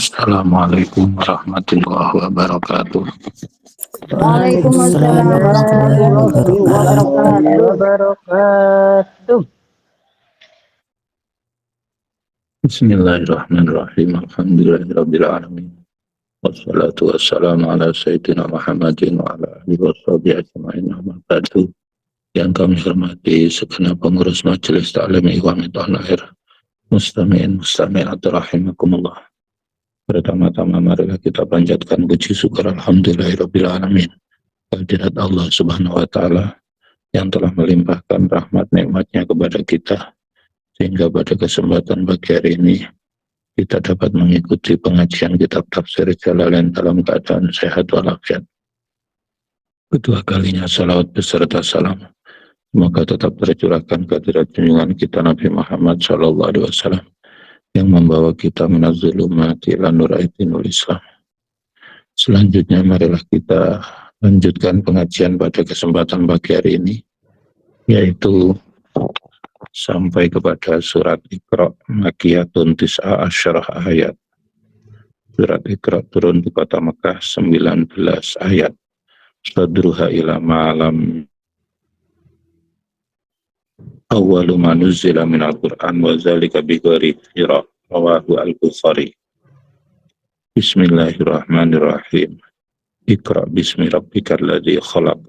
Assalamualaikum warahmatullahi wabarakatuh. Waalaikumsalam Waalaikumsalam warahmatullahi warahmatullahi wabarakatuh. Bismillahirrahmanirrahim. Alhamdulillahirabbil alamin. Wassalatu wassalamu ala sayyidina Muhammadin wa ala alihi washabihi ajmain. Amma ba'du. Yang kami hormati segenap pengurus Majelis Ta'lim Ikhwan Tanah Air, mustami'in mustami'at rahimakumullah. Pertama-tama marilah kita panjatkan puji syukur alhamdulillahirabbil alamin kehadirat Allah Subhanahu wa taala yang telah melimpahkan rahmat nikmatnya kepada kita, sehingga pada kesempatan pagi hari ini kita dapat mengikuti pengajian kitab tafsir Jalalain dalam keadaan sehat walafiat. Kedua kalinya salawat beserta salam semoga tetap tercurahkan kehadirat junjungan kita Nabi Muhammad SAW yang membawa kita minaz-zulumati ila nur ainul Islam. Selanjutnya marilah kita lanjutkan pengajian pada kesempatan pagi hari ini, yaitu sampai kepada surat Iqra Makiyatun Tis'a Asyarah ayat. Surat Iqra turun di kota Mekah 19 ayat. Sadruha ila ma'alam awwalu ma nuzzila minal Qur'an wa zalika bighairi hira rawahu al-Bukhari. Bismillahirrahmanirrahim. Iqra bismi rabbikal ladzi khalaq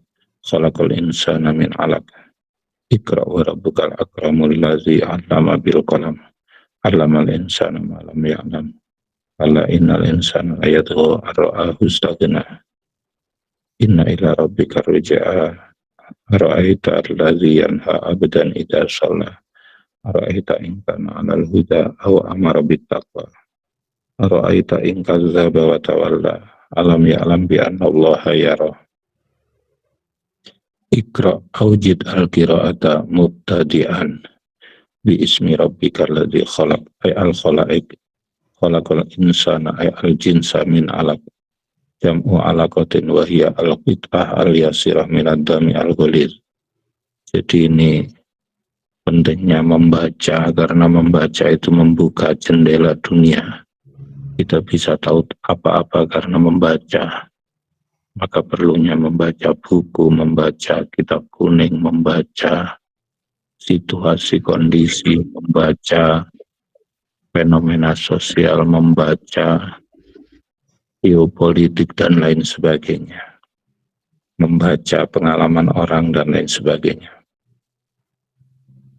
khalaqal insana min 'alaq. Iqra wa rabbukal akramul ladzi 'allama bil qalam 'allamal insana ma lam ya'lam. Ala innal insana layatgha ar-ra'ahu istaghna. Inna ila rabbika ruj'a. Ara'aita alladzi yanha 'abdan idza shalla. Ara'aita in kana 'alal huda aw amara bit taqwa. Ara'aita in kadzdzaba wa tawalla. Alam ya'lam bi anna Allaha yara. Iqra aujid al-qira'ata mubtadi'an bi ismi rabbikal ladzi khalaq ay al-khalaiq khalaqal insana ay al-jinsa min 'alaq. Jam'u 'alaqatin wa hiya al-qit'ah al-yasirah min ad-dami al-ghalidh. Jadi ini pentingnya membaca, karena membaca itu membuka jendela dunia. Kita bisa tahu apa-apa karena membaca. Maka perlunya membaca buku, membaca kitab kuning, membaca situasi kondisi, membaca fenomena sosial, membaca geopolitik dan lain sebagainya, membaca pengalaman orang dan lain sebagainya.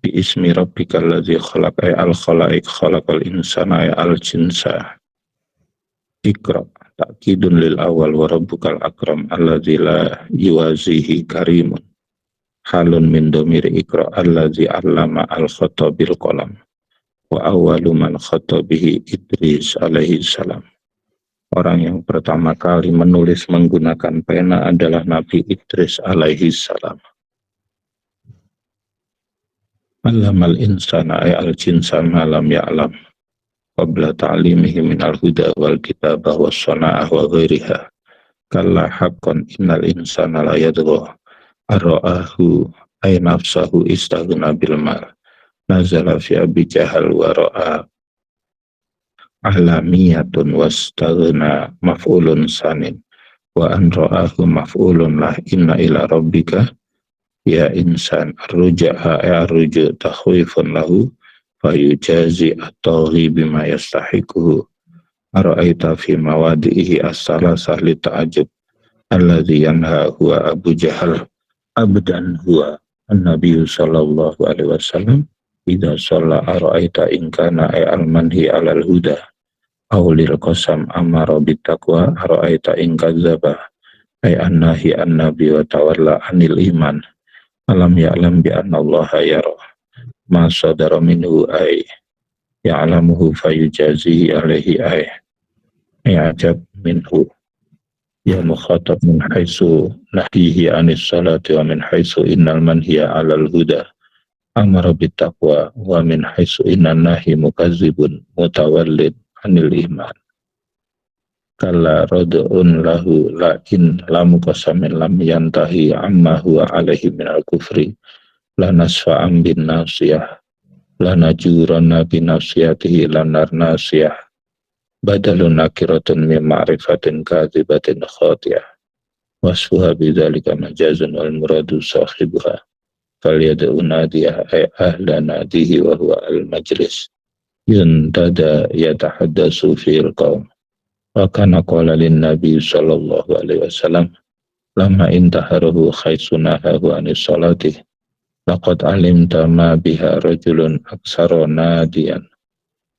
Bi ismi rabbikal ladzi khalaq ay al-khalaiq khalaqal insana ay al-jinsa. Iqra ta'kidun lil awal wa rabbukal akram alladzi la yuwazihi karimun. Halun min dhamir iqra alladzi 'allama al-khata bil qalam. Wa awwalu man khata bihi Idris alaihi salam. Orang yang pertama kali menulis menggunakan pena adalah Nabi Idris alaihi salam. Allamal insana ay al-jinsa ma lam ya'lam. Qabla ta'limihi minal huda wal kitabah was sana'ah wa ghairiha. Kalla haqqan innal insana la yadgha arra'ahu ay nafsahu istaghna bil mal. Nazala fi Abi Jahal wa ra'a alamiyatun wastaghna maf'ulun sanin wa an ra'ahu maf'ulun lah. Inna ila rabbika ya insan arruja'a arruju takhwifun lahu fayujazi at-taghi bima yastahiquhu. Ara'aita fi mawadi'ihi as-salasah li ta'ajub alladhi yanha huwa Abu Jahal abdan huwa an-nabiy sallallahu alaihi wasallam idza shalla. Ara'aita in kana al-manhi 'alal huda aw lil qasam amara bit taqwa. Ara'aita in kadzdzaba ay an-nahi an-nabi wa tawalla 'anil iman. Alam ya'lam bi anna Allaha yara ma sadara minhu ay ya'lamuhu fayujazihi alaihi ay ya'jab minhu ya mukhatab min haitsu nahihi anis salati wa min haitsu innal manhiya 'alal huda amara bit taqwa wa min haitsu innan nahi mukazzibun mutawallid anil iman. Kalla rad'un lahu lakin lam qasamin lam yantahi amma huwa alaihi minal kufri lanasfa'an bin nasiyah lanajuranna bin nasiyatihi lanar nasiyah badalun nakiratun min ma'rifatin kadhibatin khati'ah wasfuha bidzalika majazun wal muradu sahibuha falyad'u nadiyah ay ahla nadihi wa huwa al majlis yuntada yatahaddasu fil qaum wa kana qala lin nabi sallallahu alaihi wasallam lama intaharuhu khaisunahu anis salati laqad alimta ma biha rajulun aksara nadiyan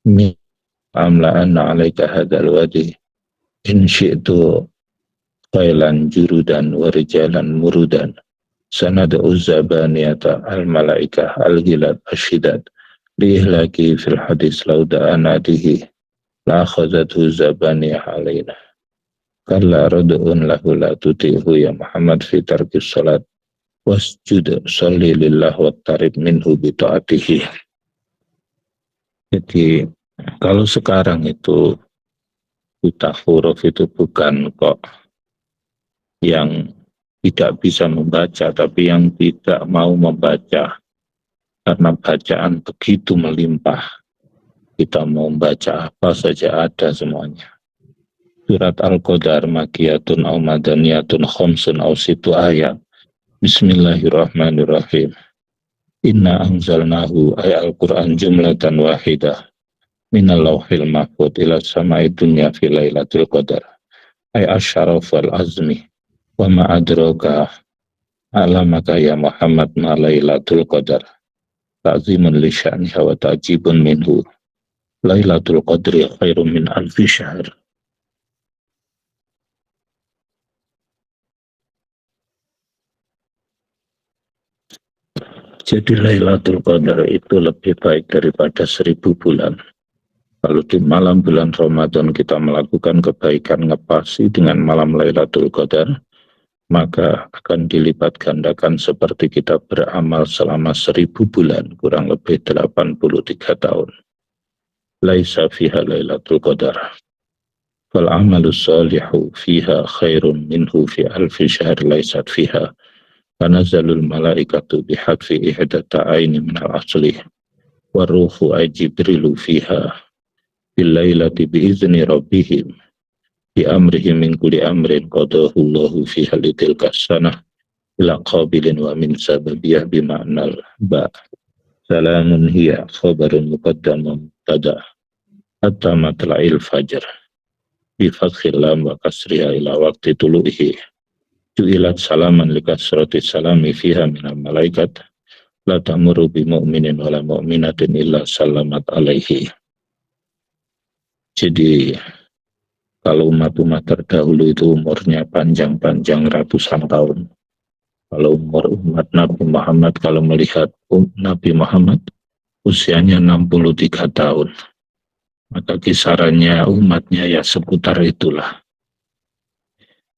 mi amla'anna alaika hadzal wadi in syi'tu qailan jurudan wa rijalan murudan sanad'u zabaniyata al malaikah al gilad asyidat liihlaki fil hadis lauda anadihi la akhazathu zabaniyah alaina kalla rad'un lahu la tuti'hu ya Muhammad fi tarkis salat wasjud sholli lillah wattarib minhu bita'atihi. Jadi kalau sekarang itu buta huruf itu bukan kok yang tidak bisa membaca, tapi yang tidak mau membaca karena bacaan begitu melimpah. Kita mau membaca apa saja ada semuanya. Surat Al-Qadar makiyatun au madaniyatun khamsun au situ ayat. Bismillahirrahmanirrahim. Inna anzalnahu ay al-Quran jumlatan wahidah minal lauhil mahfud ila samai dunya fi lailatul qadar ay asyaraf wal azmi wa ma adraka alamaka ya Muhammad ma lailatul qadar ta'zimun li sya'niha wa ta'jibun minhu lailatul qadri khairum min alfi syahr. Jadi Lailatul Qadar itu lebih baik daripada 1000 bulan. Kalau di malam bulan Ramadan kita melakukan kebaikan ngepasi dengan malam Lailatul Qadar, maka akan dilipat gandakan seperti kita beramal selama 1000 bulan, kurang lebih 83 tahun. Laisa fiha Lailatul Qadar. Fal amalu salihu fiha khairun minhu fi alfi syahr laisat fiha. Tanazalul malaikatu bihadfi ihdata aini minal asli waruhu ay jibrilu fiha bilailati biizni rabbihim bi amrihim min kulli amrin qadahullahu fiha litilka sanah ila qabilin wa min sababiyah bima'nal ba salamun hiya khabarun muqaddamun tada hatta matla'il fajr bi fathil lam wa kasriha ila waqti tulu'ihi ju'ilat salaman likasrati salami fiha minal malaikat la ta'muru bi mu'minin wala mu'minatin illa salamat alaihi. Jadi kalau umat-umat terdahulu itu umurnya panjang-panjang ratusan tahun. Kalau umur umat Nabi Muhammad, kalau melihat Nabi Muhammad usianya 63 tahun, maka kisarannya umatnya ya seputar itulah.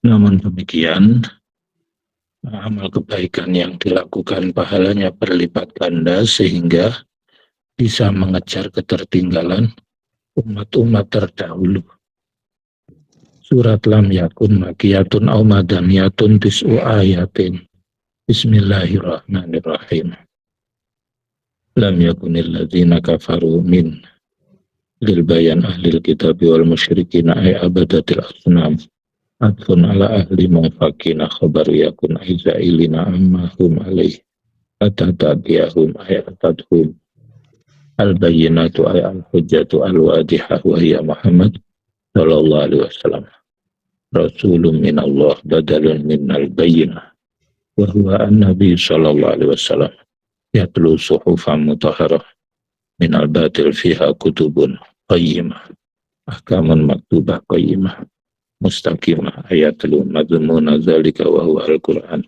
Namun demikian, amal kebaikan yang dilakukan pahalanya berlipat ganda sehingga bisa mengejar ketertinggalan umat-umat terdahulu. Surat Lam Yakun makiyatun au madaniyatun tis'u ayatin. Bismillahirrahmanirrahim. Lam yakunil ladzina kafaru min lil bayan ahlil kitabi wal musyrikin ay abadatil asnam. Atfun ala ahli mufakina khabar yakun aizailina ammahum alaih atatadiyahum ayatadhum al-bayyinatu ay al-hujjatu al-wadihah wa hiya Muhammad sallallahu alaihi wasallam rasulun minallah badalun minal bayyinah wa huwa an-nabi sallallahu alaihi wasallam yatlu suhufan mutahharah minal batil fiha kutubun qayyimah ahkamun maktubah qayyimah mustaqimah ayatlu madmuna zalika wa huwa al-Quran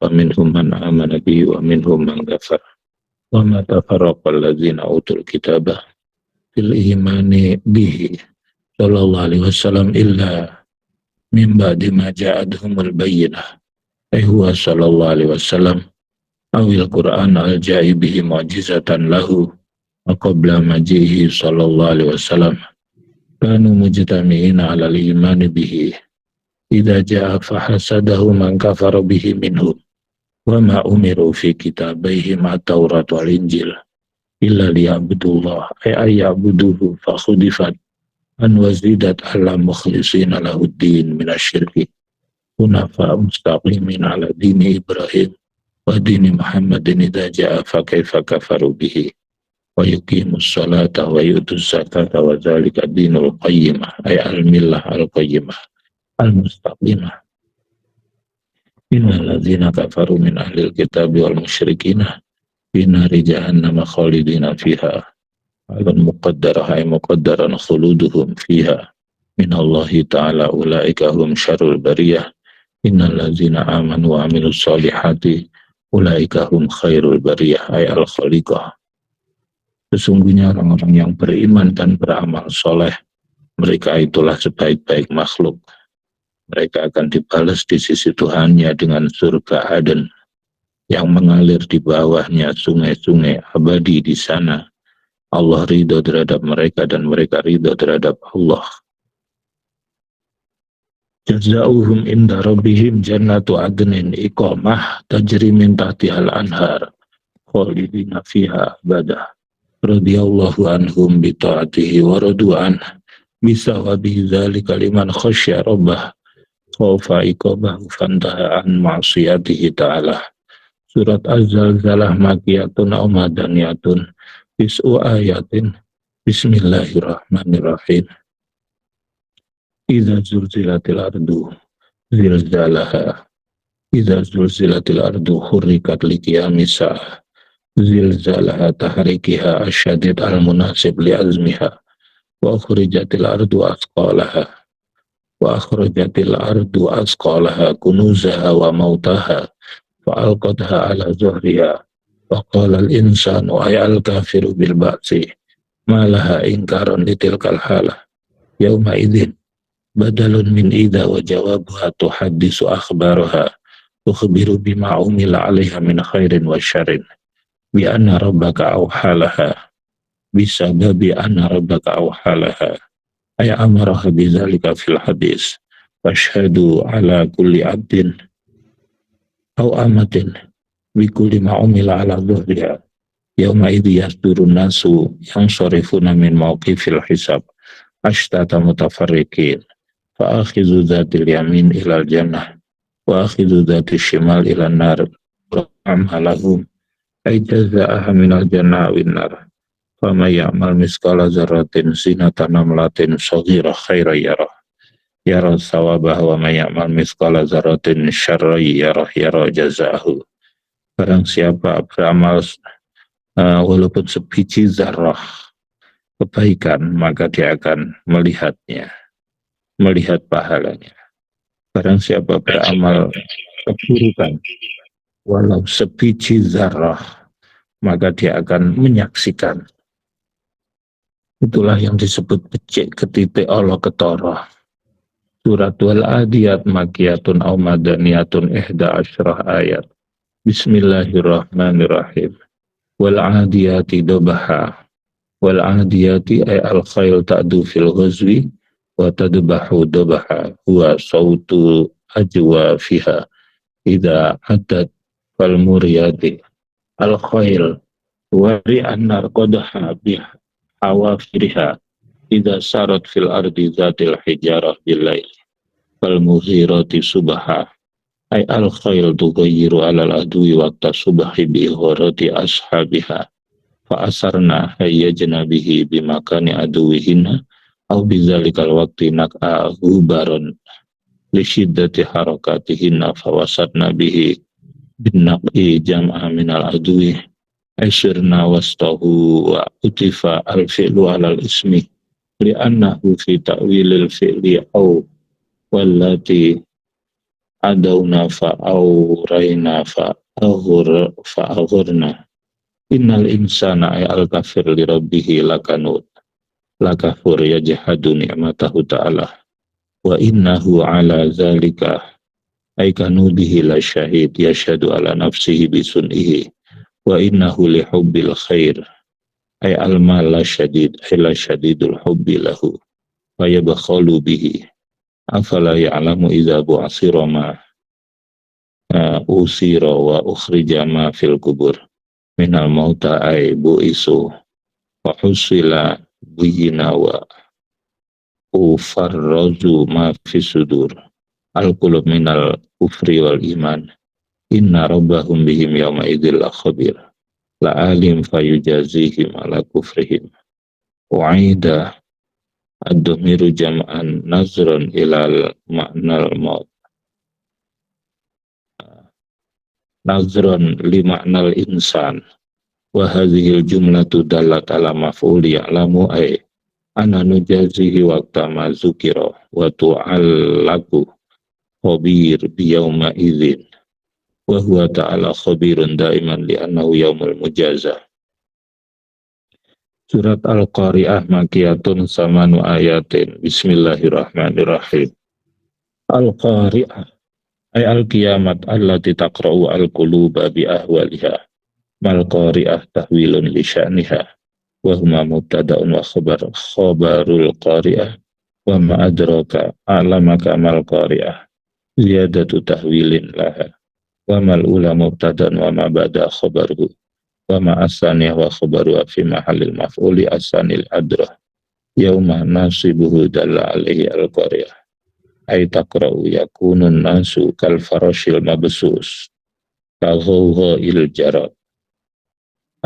wa minhum man amana bihi wa minhum man kafar wa ma tafarraqa alladzina utul kitabah fil imani bihi sallallahu alaihi wasallam illa min ba'di ma ja'adhumul bayyinah ay huwa sallallahu alaihi wasallam awil Quran al-ja'i bihi mu'jizatan lahu wa qabla majihi sallallahu alaihi wasallam kanu mujtami'ina 'alal imani bihi idza ja'a fahasadahu man kafara bihi minhum wa ma umiru fi kitabaihim at-taurat wal injil illa liya'budullah ay ya'buduhu fa khudifat an wazidat ala mukhlisina lahuddin minasyirki hunafa mustaqimin ala dini Ibrahim wa dini Muhammadin idza jaa fa kaifa kafaru bihi wa yuqimus salata wa yutuz zakata wa dzalika dinul qayyimah ay al-millah al-qayyimah al-mustaqimah. Innal ladzina kafaru min ahlil kitabi wal musyrikina fi nari jahannam khalidina fiha alun muqaddarah ay muqaddaran khuluduhum fiha min Allahi ta'ala ulaika hum syarrul bariyah. Innal ladzina amanu wa amilus solihati ulaika hum khairul bariyah ay al khaliqah. Sesungguhnya orang-orang yang beriman dan beramal soleh, mereka itulah sebaik-baik makhluk. Mereka akan dibalas di sisi Tuhannya dengan surga Aden yang mengalir di bawahnya sungai-sungai abadi di sana. Allah ridho terhadap mereka dan mereka ridho terhadap Allah. Jazauhum inda rabbihim jannatu adnin iqamah tajri min tahtihal anhar khalidina fiha abadah radhiyallahu anhum bi ta'atihi wa radu'an bisa wa bi dzalika liman khasyya rabbah khaufa iqabahu fantaha an ma'siyatihi ta'ala. Surat Az-Zalzalah makiyatun aw madaniyatun tis'u ayatin. Bismillahirrahmanirrahim. Idza zulzilatil ardu zilzalaha idza zulzilatil ardu hurrikat liqiyamis sa'ah zilzalaha tahrikiha asyadid al-munasib li azmiha wa akhrajatil ardu asqalaha kunuzaha wa mautaha fa alqadha ala zuhriha wa qala al-insanu ayal kafiru bil ba'si ma laha inkaran litilkal halah yawma idzin badalun min idza wa jawabuha tuhaddisu akhbaraha tukhbiru bima umila 'alaiha min khairin wa syarrin bi anna rabbaka awhalaha bisababi anna rabbaka awhalaha ay amaraha bidzalika fil hadis fashhadu ala kulli abdin aw amatin bi kulli ma umila ala dhuhriha yawma idzi yasdurun nasu yang sharifuna min mawqifil hisab ashtata mutafarriqin fa akhidhu dzatil yamin ilal jannah wa akhidhu dzatil shimal ilan nar amhalahum ay jazaaha minal jannah win nar fama ya'mal miskala dzarratin zinatan namlatin saghirah khairan yara sawabah wa may ya'mal miskala dzarratin syarran yara jazaahu. Barang siapa beramal walaupun sebiji zarrah kebaikan, maka dia akan melihat pahalanya. Barang siapa beramal keburukan walau sebiji zarrah, maka dia akan menyaksikan. Itulah yang disebut becik ketitik Allah ketara. Surat Wal-Adiyat makiyatun aw madaniyatun ihda asyrah ayat. Bismillahirrahmanirrahim. Wal-adiyati dobaha. Wal-adiyati ay al-khayl ta'du fil ghazwi wa tadbahu dobaha huwa sautu ajwa fiha idha adat fal muriyati al-khayl wari'an narqadaha biha awafiriha idza sarat fil ardi zatil hijarah billail fal mughirati subha ay al khayl tughayyiru alal adwi waqta subhi bi ghorati ashabiha fa asarna hayyajna bihi bimakani aduwihinna aw bizalikal waqti nak'a hubaron li syiddati harakatihinna fa wasatna bihi bin naq'i jam'a minal adwi asyirna wastahu wa utifa al-fi'lu alal ismi li'annahu fi ta'wilil fi'li aw wallati adawna fa'awrayna fa'aghurna innal insana ay al-kafir li rabbihi lakanud lakafur yajhadu ni'matahu ta'ala wa innahu ala zalika ay kanudihi la syahid yashhadu ala nafsihi bisun'ihi wa innahu li hubbil khair ay al-mal la syadid ay la syadidul hubbi lahu wa yabkhalu bihi afala ya'lamu idza bu'asira ma usira wa ukhrija ma fil kubur minal mauta ay bu'isu wa husila buyina wa ufarrazu ma fi sudur al-qulub minal kufri wal iman inna rabbahum bihim yawma idzil khabir la alim fayujazihim ala kufrihim wa'ida ad-dumiru jam'an nazran ilal ma'nal maut nazran li ma'nal insan wa hadhil jumlatu dalat ala maf'uli ya'lamu ay ana nujazihi waqta ma zukira wa tu'allaku khabir biyawma idzin wa huwa ta'ala khabirun daiman li'annahu yaumul mujazah. Surat Al-Qari'ah makiyatun samanu ayatin. Bismillahirrahmanirrahim. Al-Qari'ah ay al-qiyamat allati taqra'u al-quluba bi ahwaliha. Mal-Qari'ah tahwilun li sya'niha wa huma mubtada'un wa khabarul Qari'ah wa ma adraka a'lamaka mal-Qari'ah ziyadatu tahwilin laha wa mal ula mubtada'un wa ma bada khabaruhu wa ma asaniyah wa khabaru fi mahallil maf'uli asanil adrah yauma nasibuhu dalla alaihi al-qaryah ay taqra'u yakunun nasu kal farashil mabsus kaghawha il jarad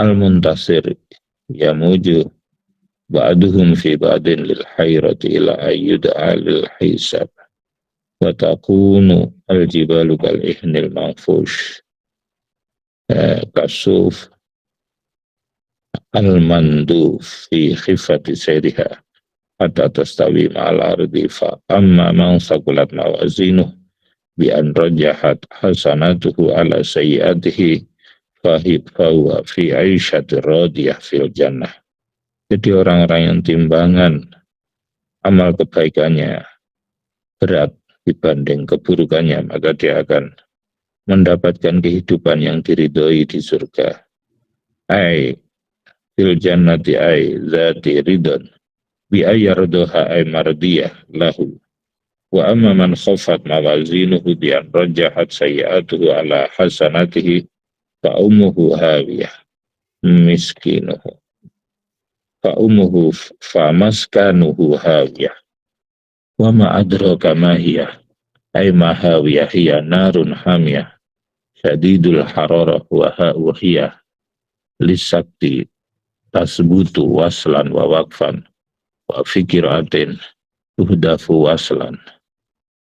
al-muntasir yamuju ba'duhum fi ba'din lil hayrati ila ayyud'a lil hisab wa takunu al-jibalu kal ihnil manfush kasuf al-mandu fi khifati sayriha hatta tastawi ma'al ardi fa amma man saqulat mawazinuh bi an rajahat hasanatuhu ala sayyiatihi fahuwa fi aisyati radiyah fil jannah. Jadi orang-orang yang timbangan amal kebaikannya berat dibanding keburukannya, maka dia akan mendapatkan kehidupan yang diridhoi di surga. Ai fil jannati ay zati ridon bi ayyardoha ay mardiyah lahu wa amma man khafat mawazinuhu bi an rajahat sayyi'atuhu ala hasanatihi fa ummuhu hawiyah miskinuhu fa ummuhu fa maskanuhu hawiyah wa ma adraka ma hiya ay ma hawiyah hiya narun hamiyah syadidul hararah wa hiya lisakti tasbutu waslan wa waqfan wa fikiratin tuhdafu waslan.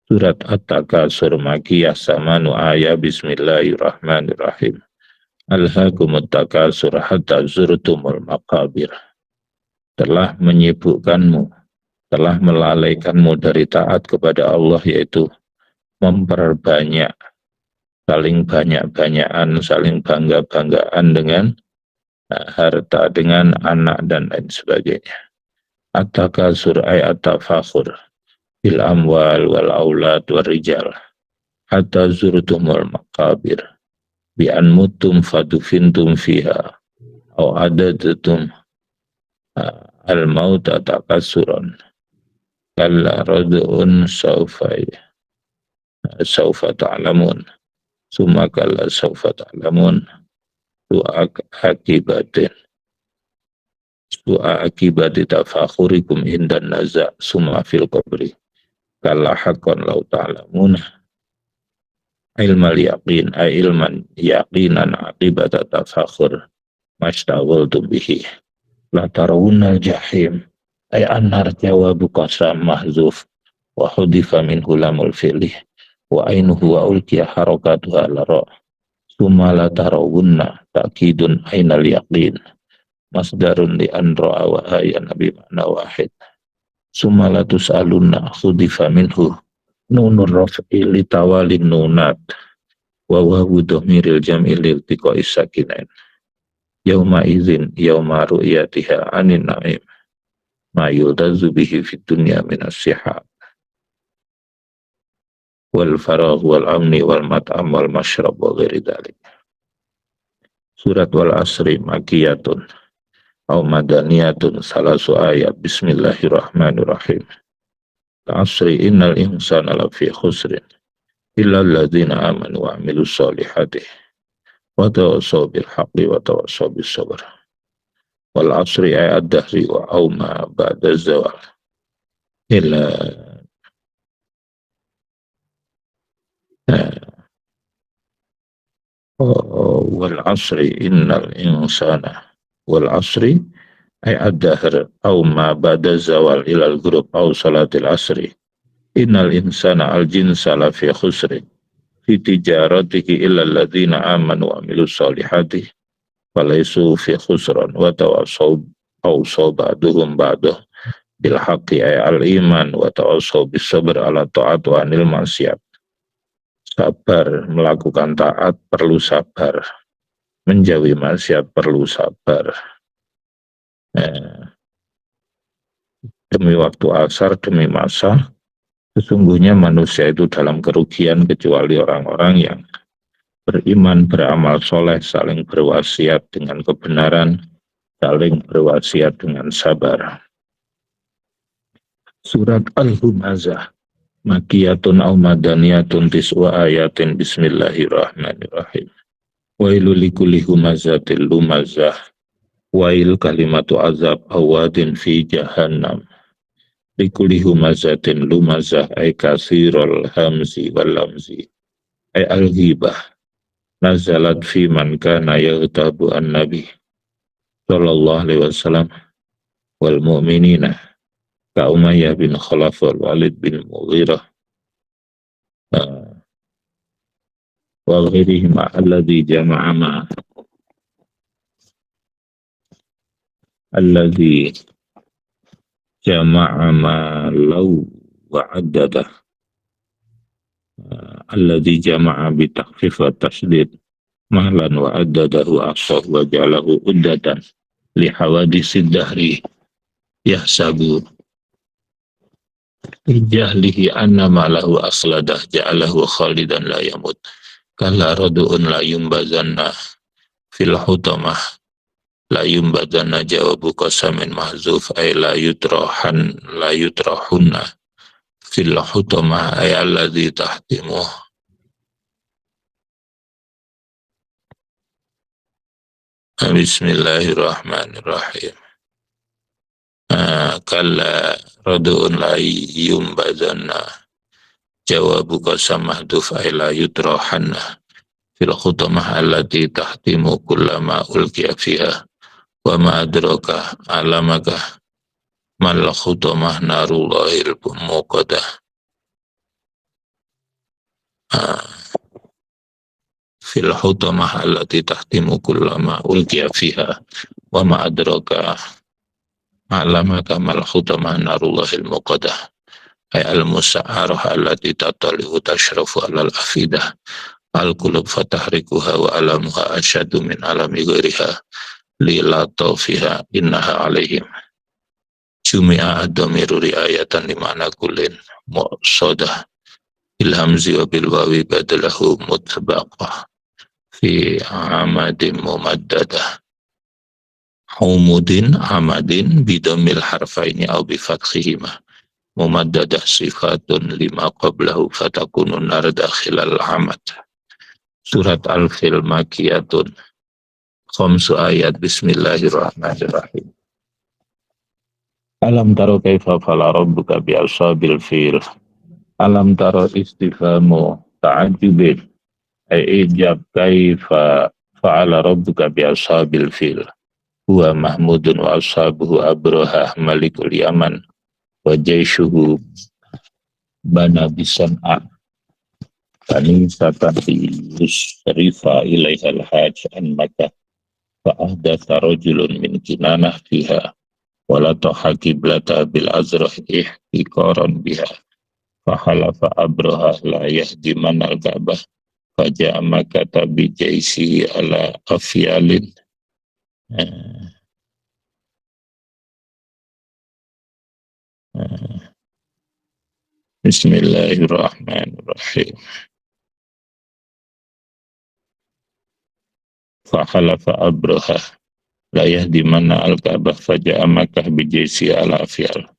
Surat At-Takasur makiyah samanu ayat. Bismillahirrahmanirrahim. Alhaakumut takasur hatta zurtumul maqabir. Telah menyibukkanmu, telah melalaikanmu dari taat kepada Allah, yaitu memperbanyak, saling banyak-banyakan, saling bangga-banggaan dengan harta, dengan anak dan lain sebagainya. At-takasur ay at-tafakhur bil amwal wal aulad wal rijal hatta zurtumul maqabir bi an mutum fadufintum fiha au adadtum al mauta takasuran kalla radun saufa ta'lamun summa kalla saufa ta'lamun su'a akibati tafakhurikum indan naza' summa fil qabri kalla haqqan law ta'lamun ilmal yaqin ay ilman yaqinan akibata tafakhur mashtawaltum bihi la tarawunnal jahim ay annar jawabu qasam mahzuf wa hudifa min hulamul fi'lih wa ainuhu wa ulkiya harakatuha lara summa la tarawunna ta'kidun ainal yaqin masdarun li anra'a wa ayan nabi makna wahid summa la tus'alunna khudifa minhu nunur raf'i li tawalin nunat wa wawu dhumiril jam'i lil tiqa'is sakinain yauma izin yauma ru'yatiha anin na'im ma yuldazu bihi fid dunya minas sihab wal faragh wal amni wal mat'am wal mashrab wa ghairi dhalik. Surat wal asri makiyatun au madaniyatun salasu ayat. Bismillahirrahmanirrahim. Asri innal insana lafi khusrin illa alladhina amanu wa amilus solihati wa tawassaw bil haqqi wa tawassaw bis sabr. Wal asri ayat dahri wa auma ba'da zawal ila wal asri innal insana wal asri ay ad-dahr aw ma ba'da zawal ilal ghurub aw salatil asri innal insana al jinsa la fi khusri fi tijaratihi illa alladhina amanu wa amilus solihati falaisu fi khusran wa tawasaw ba'duhum ba'dah bil haqqi ay al iman wa tawasaw bis sabr ala ta'at wa anil maksiat. Sabar melakukan taat perlu sabar, menjauhi maksiat perlu sabar. Demi waktu asar, demi masa, sesungguhnya manusia itu dalam kerugian kecuali orang-orang yang beriman, beramal soleh, saling berwasiat dengan kebenaran, saling berwasiat dengan sabar. Surat Al-Humazah, Makiyatun au madaniyatun tiswa ayatin bismillahirrahmanirrahim. Wailu likulli humazatil lumazah. Wail kalimatu azab awadin fi jahannam. Likulli humazatin lumazah ay kasirul hamzi wal lamzi ay al-ghibah. Nazalat fi man kana yaghtabu an-nabi sallallahu alaihi wasallam wal mu'minina ka Umayyah bin Khalaf wal Walid bin Mughirah wa ghairihim alladhi jama'a ma alladhi jama'a ma law wa'addada alladhi jama'a bi takhfif wa tasdid mahlan wa'addadahu aqsar wa ja'alahu uddatan li hawadisid dahri yahsabu jahlihi anna ma'lahu asladah ja'alahu khalidan la yamut kala radu'un la yumbazanna fil hutamah la yumbazanna jawabu qasamin mahzuf ay la yutrahunna fil hutamah ay alladhi tahtimuh. Bismillahirrahmanirrahim. Kalla radu'un la yumbazanna jawabu qasam mahduf ay la yutrahanna fil khutamah allati tahtimu kullama ulqiya fiha wa ma adraka alamaka mal khutamah narullahil muqadah fil khutamah allati tahtimu kullama ulqiya fiha wa ma adraka alamaka mal khutamah narullahil muqadah ay al-musa'arah allati tatalihu tashrafu alal afidah al-qulub fatahrikuha wa alamuha asyadu min alami ghairiha lilatofiha innaha alaihim jumi'a ad-damiru riayatan limana kullin muqsadah ilhamzi wa bilwawi badalahu mutbaqah fi amadin mumaddadah humudin amadin bidamil harfaini au bifathihimah mumaddadah sifatun lima qablahu fatakunun nar dakhilal amad. Surat Al-Fil Makiyatun khamsu ayat. Bismillahirrahmanirrahim. Alam taro kaifa fala rabbuka bi ashabil fil. Alam taro istifhamu ta'ajjubin ay ijab kaifa fa'ala rabbuka bi ashabil fil. Huwa mahmudun wa ashabuhu abrahah malikul yaman wa jaishuhu bana bisan'a kani satati yusrifa ilaihal hajj an maka fa'ahdatha rajulun min kinanah fiha walata hakiblata bil azrah ihtiqaran biha fahalafa abraha la yahdiman al-ka'bah faja'a maka tabi jaisi ala afyalin. Bismillahirrahmanirrahim. Fahalafa abraha la yahdimana al-ka'bah faja'a Makkah bijaisi al-afyal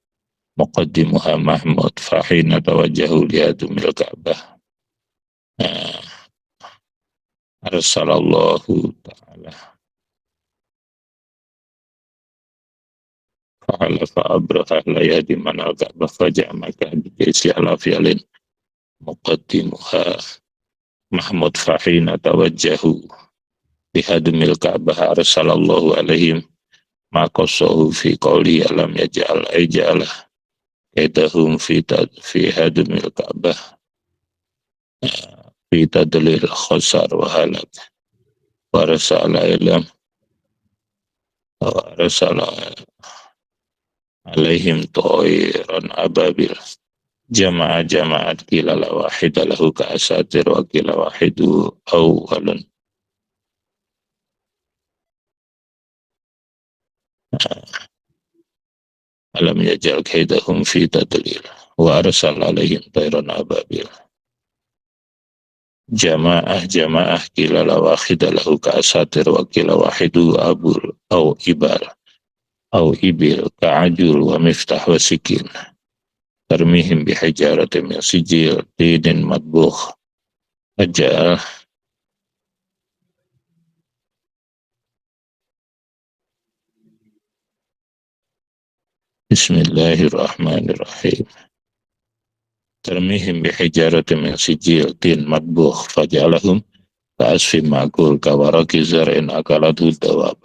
muqaddimuha Mahmud fahina tawajjahu liyadumil ka'bah arsalallahu ta'ala فحلف أبرهة لا يهدم من الكعبة فجاء مكة بجيش على فعل مقدمها محمود فحين توجهوا بهدم الكعبة أرسل الله عليهم ما قصه في قوله ألم يجعل كيدهم في هدم الكعبة في تدليل الخسار وهلك ورسل إلى ورسل عليهم طائرا أبابيل جماعات قيل لا واحد له كأساطير وقيل واحد أول ألم يجعل كيدهم في تدليل وأرسل عليهم طيرا أبابيل جماعة قيل لا واحد له كأساطير وقيل واحد أبول أو إبل كعجل ومفتاح وسكين ترميهم بحجارة من سجيل طين مطبوخ فجاء بسم الله الرحمن الرحيم ترميهم بحجارة من سجيل طين مطبوخ فجعلهم كعصف مأكول كورق زرع أكلته الدواب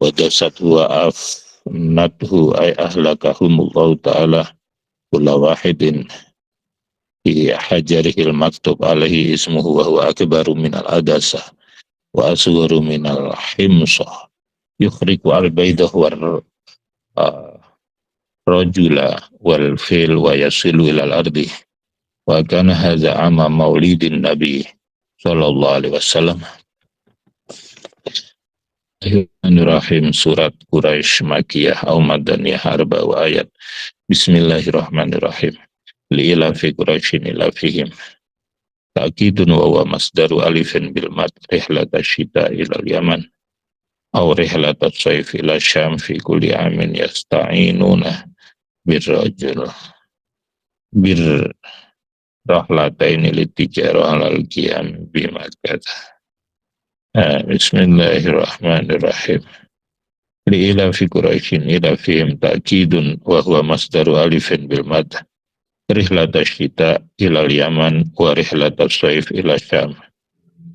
ودسته وأفنته أي أهلكهم الله تعالى كل واحد في حجره المكتوب عليه اسمه وهو أكبر من العدسة وأصغر من الحمصة يخرج البيض والرجل والفيل ويصل إلى الأرض وكان هذا عام مولد النبي صلى الله عليه وسلم. Bismillahirrahmanirrahim. Surat Quraisy Makkiyah atau Madaniyah arba'u ayat. Bismillahirrahmanirrahim. Li'ila fi Quraisyin ila fihim ta'kidun wa huwa masdaru alifin bil mad rihlat asyita ila al-yaman aw rihlat as-sayf ila syam fi kulli amin yasta'inuna birrajul bir rahlataini litijarah alal qiyam bimakkah. Bismillahirrahmanirrahim. Li'ila fi Quraisyin ila fihim ta'kidun wa huwa masdaru alifin bil mad rihlat asyita ila al-yaman wa rihlat as-sayf ila syam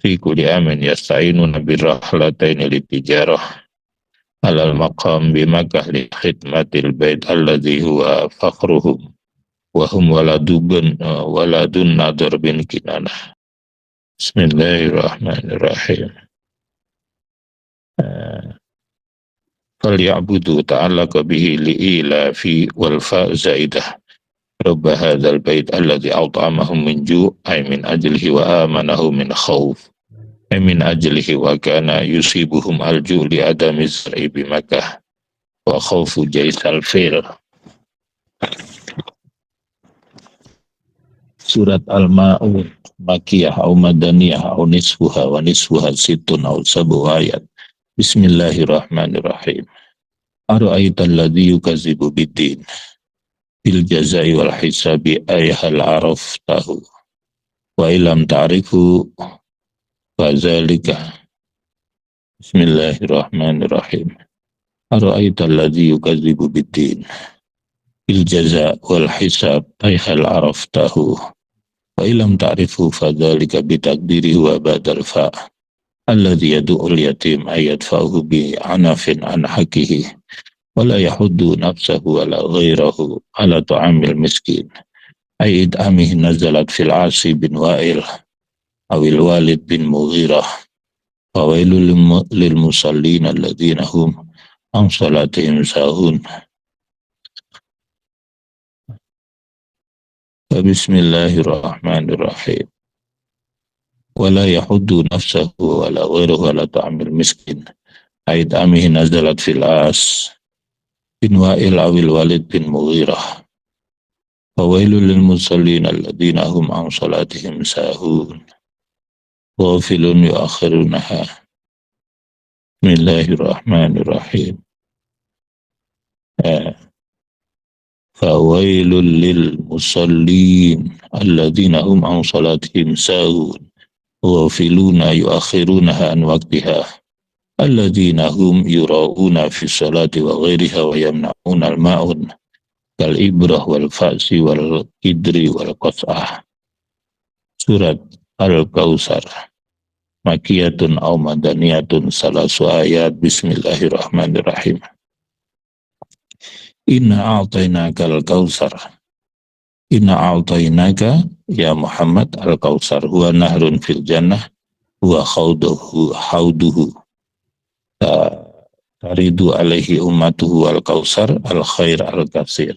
fi kulli amin yasta'inuna birrahlataini litijarah alal maqam bimakkah li khidmatil bait alladhi huwa fakhruhum wa hum waladun Nadhr bin Kinanah. Bismillahirrahmanirrahim. Falyabudu ta'allaqa bihi li'ila fi wal fa' zaidah Rabb hadzal bait alladzi at'amahum min ju' ay min ajlihi wa amanahum min khauf ay min ajlihi wa kana yusibuhum al-ju' li adami zar'i bi Makkah wa khaufu jaisal fil. Surat Al-Ma'un Makkiyah atau Madaniyah atau nisfuha sittun atau sabu ayat. Bismillahirrahmanirrahim. Ara'aital ladzi yukadzibu biddin bil jazai wal hisabi ayhal araftahu wa illam ta'rifu fadzalika. Bismillahirrahmanirrahim. Ara'aital ladzi yukadzibu biddin bil jazai wal hisab ayhal araftahu wa illam ta'rifu fadzalika bitaqdiri wa badal fa alladzi yad'ul yatim ayadfa'uhu bi anafin an haqihi wa la yahuddu nafsahu wa la ghairahu ala ta'amil miskin ay id'amih nazalat fil Asi bin Wa'il awil Walid bin Mughirah wa wailul lil musallin alladhina hum an salatihim sahun. Bismillahirrahmanirrahim. Wala yahuddu nafsahu wala ghairuhu ala ta'amil miskin ayat amih nazalat fil As bin Wa'il awil Walid bin Mughirah wa wailul lil musallin alladhina hum an salatihim sahun ghafilun yuakhirunaha. Bismillahirrahmanirrahim. Fawailul lil musallin alladhina hum an salatihim sahun ghafiluna yuakhirunaha an waqtiha alladzina hum yura'una fi salati wa ghairiha wa yamna'una al-ma'un kal ibrah wal fa'si wal idri wal qas'ah. Surat Al-Kautsar makiyatun aw madaniyatun salasu ayat. Bismillahirrahmanirrahim. Inna a'tainaka al-kautsar. Inna a'tainaka ya Muhammad al-kautsar huwa nahrun fil jannah huwa hauduhu taridu alaihi ummatuhu al-kautsar al-khair al-katsir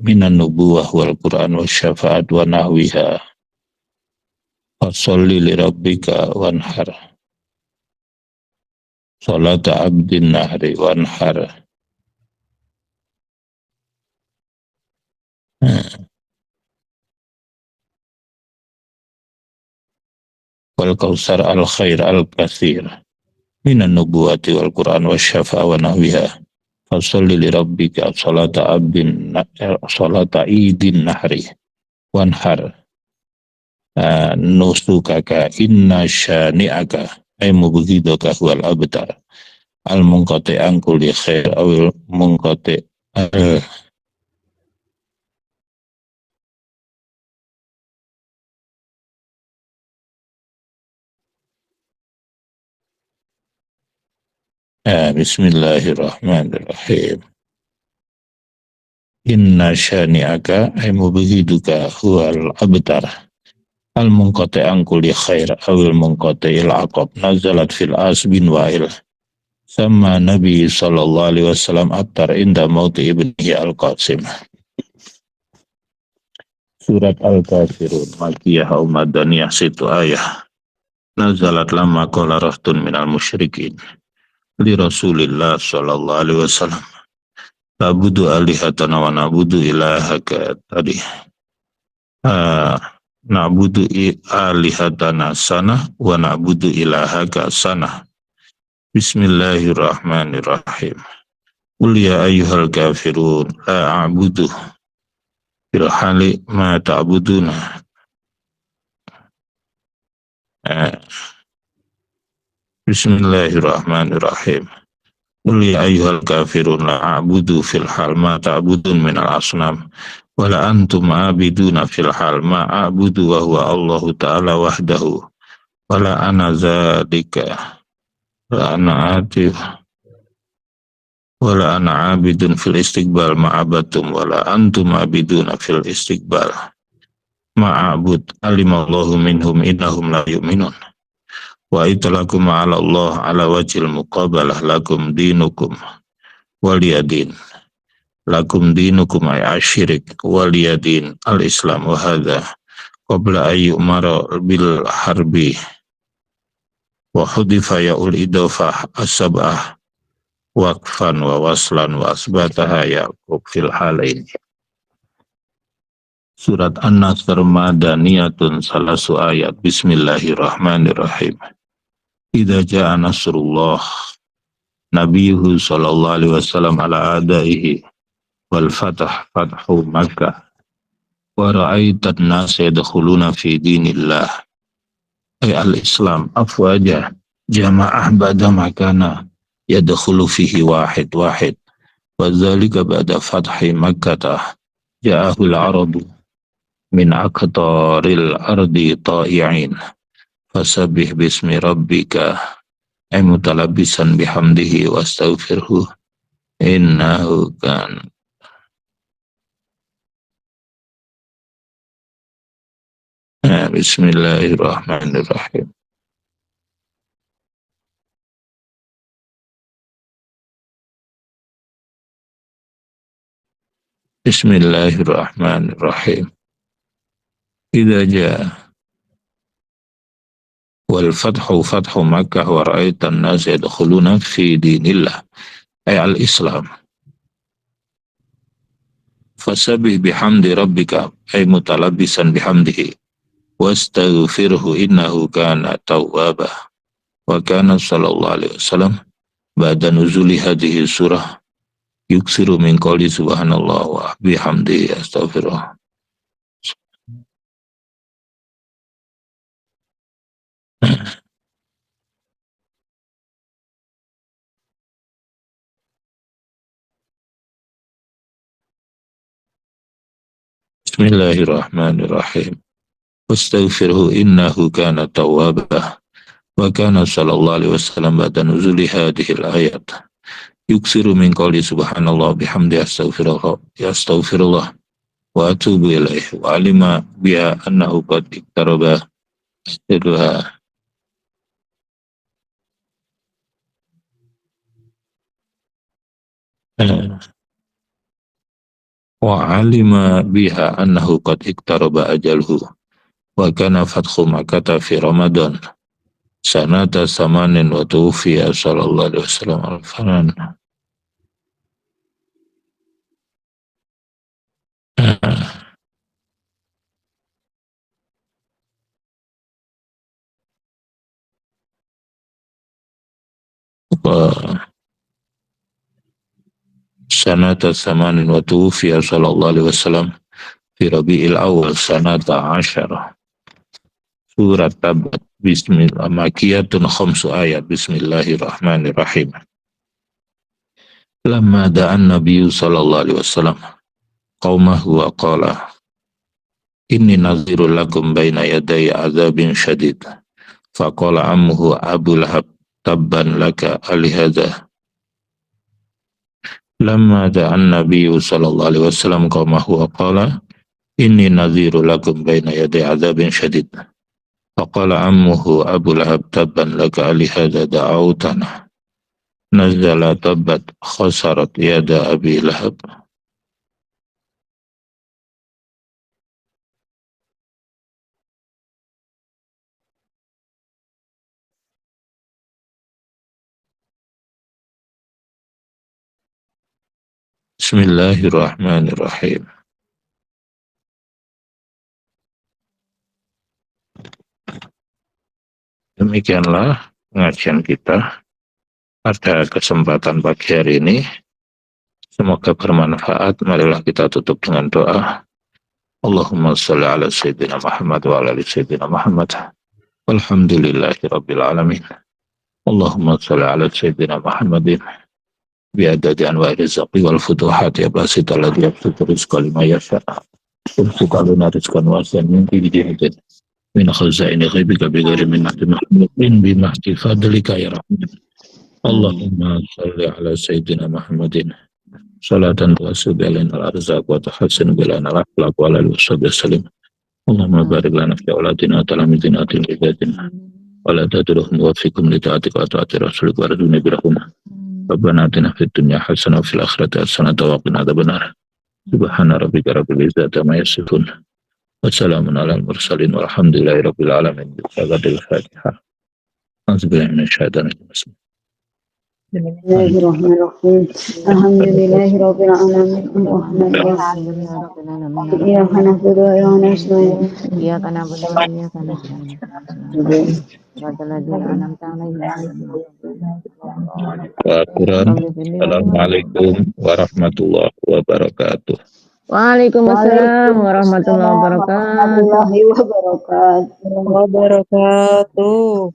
minan nubuwah wal Qur'an wa syafa'at wa nahwiha fasalli li rabbika wanhar salata abdin nahri wanhar. Wal kautsar al khair al katsir minan nubuwati wal Qur'an wa syafa'a wa nahwiha fasalli li rabbika salata idin nahri wanhar nusukaka inna syani'aka ay mubghidaka huwal abtar al munqati an kulli khair awil munqati al Bismillahirrahmanirrahim. Inna syani'aka ay mubghiduka huwal abtar al munqati an kulli khair awil munqati il aqab nazalat fil as bin wa'il sama Nabi sallallahu alaihi wasallam abtar inda mauti ibnihi al-Qasim. Surat Al-Kafirun makiyah au madaniyah situ ayah. Nazalat lamma qala rahtun minal musyrikin li Rasulillah sallallahu alaihi wasallam nabudu alihatana wa nabudu ilahaka tadi nabudu alihatana sana wa nabudu ilahaka sana. Bismillahirrahmanirrahim. Qul ya ayyuhal kafirun la a'budu fil hali ma ta'buduna. Bismillahirrahmanirrahim. Qul ya ayyuhal kafirun la a'budu fil hal ma ta'budun minal asnam wala antum abiduna fil hal ma a'budu wa huwa Allahu ta'ala wahdahu wala ana zalika la ana atif wala ana abidun fil istiqbal ma'abatum wala antum abiduna fil istiqbal ma'abud alimallahu minhum innahum la yu'minun wa italakum ala Allah ala wajil muqabalah lakum dinukum waliyadin lakum dinukum ay asyirik waliyadin al-islam wa hadha qabla ayyumara bil harbi wa hudifa ya'ul idofah as-sab'ah waqfan wa waslan wa asbataha Ya'qub fil halain. Surat An-Nasr madaniyatun salasu ayat. Bismillahirrahmanirrahim. Idza jaa nasrullah nabiyuhu sallallahu alaihi wasallam ala adaihi wal fathu Makkah wa ra'aitan nas yadkhuluna fi dinillah ay al-islam afwaja jamaah ba'da makana yadkhulu fihi wahid wa dzalika ba'da fathi Makkah ja'ahul arabu min aqtaril ardi ta'i'in fasabbih bismi rabbika ay mutalabbisan bihamdihi wastaghfirhu innahu kan Bismillahirrahmanirrahim. Bismillahirrahmanirrahim. Idza jaa wal fathu Makkah wa ra'aitan nas yadkhuluna fi dinillah ay al-islam fasabbih bihamdi rabbika ay mutalabbisan bihamdihi wastaghfirhu innahu kana tawwaba wa kana sallallahu alaihi wasallam ba'da nuzuli hadhihi surah yuksiru min qawli subhanallah wa bihamdihi astaghfirullah. Bismillahirrahmanirrahim. Wastaghfirhu innahu kana tawwaba. Wa kana sallallahu alaihi wasallam ba'da nuzuli hadhil ayat yuksiru min qawli subhanallah bihamdi astaghfirullah wa atubu ilaih wa alima biha annahu qad iktaraba ajaluha. Wa alima biha annahu qad iktaraba ajalhu wa kana fathu makkah fi ramadan sanata samanin wa tuwfiya sallallahu alaihi wasallam al-fanan. Sanata samanin wa tuwfiya sallallahu alaihi wasallam fi rabi'il awal sanata asyara. Surat Tabat. Bismillah. Makiyatun khamsu ayat. Bismillahirrahmanirrahim. Lamma da'an Nabi sallallahu alaihi wasallam qaumahu wa qala inni nazirul lakum baina yaday azabin syadid. Faqala ammuhu Abu Lahab tabban laka alihada. Lamma da'an Nabi sallallahu alaihi wasallam qaumahu wa qala inni nazirul lakum baina yaday azabin syadid. Faqala ammuhu Abu Lahab tabban laka alihada da'autana. Nazala tabbat khasarat yada Abi Lahab. Bismillahirrahmanirrahim. Demikianlah pengajian kita pada kesempatan pagi hari ini. Semoga bermanfaat. Marilah kita tutup dengan doa. Allahumma salli ala Sayyidina Muhammad wa ala ali Sayyidina Muhammad. Walhamdulillahi Rabbil Alamin. Allahumma salli ala Sayyidina Muhammadin biadadi anwa'ir rizqi wal futuhat ya basit alladhi yabsutu rizqa lima yasha. Umsuk aluna rizqan wasian min jihadin min khazaini ghaibika bighairi minnati makhluqin bimahdi fadlika ya rahman. Allahumma salli ala Sayyidina Muhammadin salatan tuwassu bilana al-arzaq wa tahassin bilana al-akhlaq wa ala al-washabi salim. Allahumma barik lana fi auladina talamidina tilmidatina wa la tadruhum wa fikum li ta'atika wa ta'ati rasulika wa raduna birahumah. Rabbana atina fid dunya hasanah wa fil akhirati hasanah wa qina adzabannar. Subhana rabbika rabbil izzati amma yasifun. Wassalamun ala al-mursalin walhamdulillahi rabbil alamin. Al-Fatihah. A'udzubillahi minasyaitonir rajim. Bismillahirrahmanirrahim. Alhamdulillahi rabbil alamin. Ar-rahmanir rahim. Iyyaka na'budu wa iyyaka nasta'in. Iyyaka na'budu wa iyyaka nasta'in. Shiratal ladzina an'amta 'alaihim. Assalamualaikum warahmatullahi wabarakatuh. Waalaikumsalam warahmatullahi wabarakatuh.